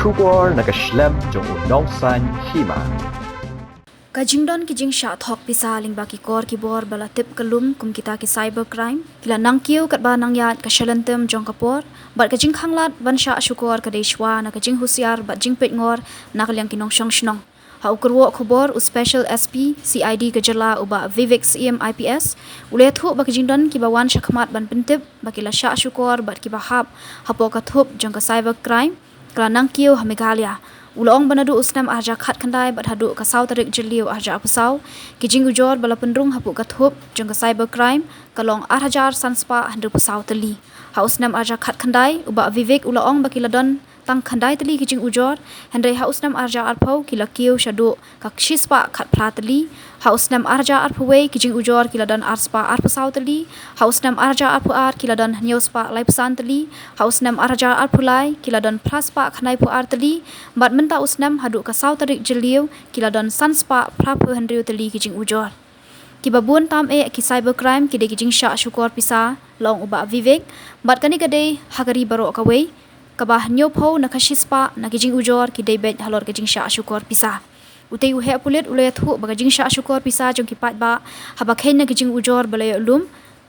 Snem jong unong san Hima. Kajingdon ki Jingshah Thok Pisa lingba ki kor ki bor bala tip kalum kum kita ki cyber crime kila nangkiu kat ba nang yat ka shalantem jong kapor bat ka jing khanglat ban sha shukor ka deishwa na ka jing Husiar bat jing pet ngor na kalyang kinong shong shnong ha ukurwo khobor u special SP CID ka jala uba Vivek CM IPS ule thu ba kajingdon ki bawan shakhmat ban pentip ba kila sha shukor bat ki bahap hapo ka thup jong ka cyber crime kala nangkiu ha Meghalaya Ulong banadu Snem arja khat khandai bat hadu ka sau tarik jeliu arja apusau kijing ujor bala pendrung hapu kathup jong ka cyber crime kalong 8000 sanspa handu pusau teli ha Snem arja khat khandai uba Vivek ulong bakiladon tang khandai teli kijing ujor handai ha Snem arja arphau kilakiu shadu ka khispa khat phla teli ha Snem arja arphwe kijing ujor kiladon arspa arpusau teli ha Snem arja arpu ar kiladon niospa laipsan teli ha Snem arja arphulai kiladon praspa khanai pu ar teli bat menta Snem hadu ka sau tarik jeliu kiladon sanspa prapu handriu teli kijing ujor Kibabun tam ki cyber crime ki de ki Jingshah shukor Pisa long uba Vivek bat kani kade hagari baro kawe kabah nyo pho na khashispa na ki jing ujor ki de bet halor ki Jingshah shukor Pisa utei u he pulit ule thu ba Jingshah shukor Pisa jong ki Paidbah haba khain na ki jing ujor balay lum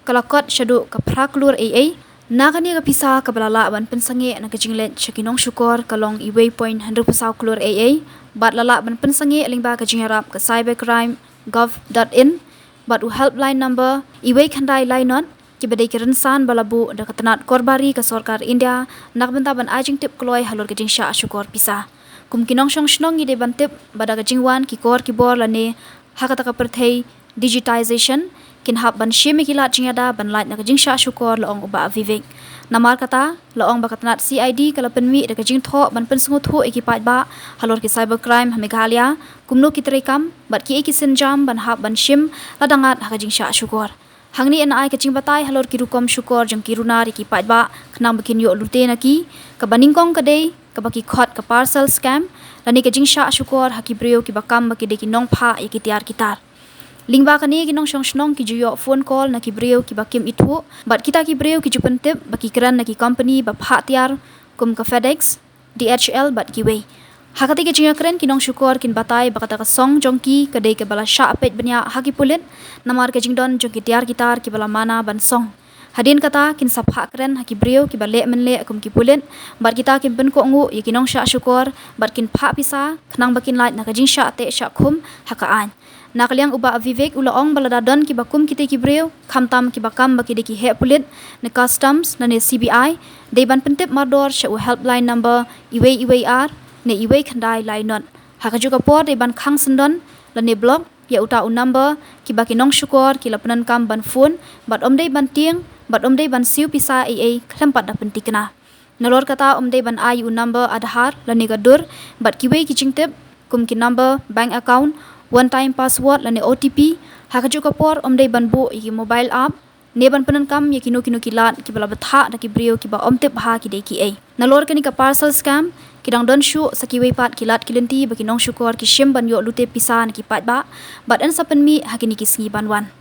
kalakot shadu ka Klur AA na kani ka Pisa ka balala ban pensange na ki jinglet shakinong shukor kalong iway point 100% Klur AA bat lala ban pensange lingba ka jingarap ka cybercrime.gov.in bat u helpline number iway khandai lainon ki badai ki rensan balabu da katanat korbari ka sarkar India nak benta ban ajing tip kloi halor ka Jingshah shukor Pisa kum kinong shong shnong ide ban tip bada ka jingwan ki kor ki bor lane hakata ka perthei digitization kin hab ban shime ki lat jingada ban light na ka Jingshah shukor laong uba Vivek namar kata laong ba katanat CID kala penmi da ka jing Thok ban pensungu thu eki Paidbah halor ki cyber crime ha Meghalaya kumno ki trekam bat ki eki sinjam ban hab ban shim ladangat ha ka Jingshah shukor hangni an ai kaching batai halor ki rukom shukor jong ki runari ki Paidbah khnang bakin yo lute na ki ka baningkong ka dei ka baki khot ka parcel scam lani ka Jingshah shukor ha ki breo ki bakam baki de ki nong pha e ki tiar kitar lingba kani ki nong shong shnong ki juyo phone call na ki breo ki bakim ithu bat kita ki breo ki jupentip baki kran na ki company ba pha tiar kum ka FedEx DHL bat ki we hakati ke jinga kren kinong shukor kin batai bakata ka song jongki kadai ke bala sha apet banya haki pulit namar ke jingdon jongki tiar gitar ki bala mana ban song hadin kata kin sapha kren haki brio ki bale menle akum ki pulit bar kita kin ben ko ngu ye kinong sha shukor bar kin pha Pisa khnang bakin light na ka Jingshah te sha khum haka an nakaliang uba Vivek ulaong balada don ki bakum kite ki brio khamtam ki bakam baki de ki he pulit ne customs na ne CBI de ban pentip mardor sha u helpline number iwar ne iway khandai lainon hakaju ka por de ban khang sendon la ne block ya uta un number ki baki nong shukor ki lapanan kam ban phone bat omdei ban tieng bat omdei ban siu Pisa AA khlampat da pentikna nolor kata omdei ban ai un number adhar la ne gadur bat ki we ki jingtep kum ki number bank account one time password la ne OTP hakaju ka por omdei ban bu ki mobile app ne ban panan kam ye kinu kilat ki bala batha na ki brio ki ba omtep ha ki de ki ai nalor kani ka parcel scam kidang don shu sakiwei pat kilat kilinti baki nong shukor ki shim ban yo lute Pisa na ki Paidbah bat an sapan mi hakini ki sngi banwan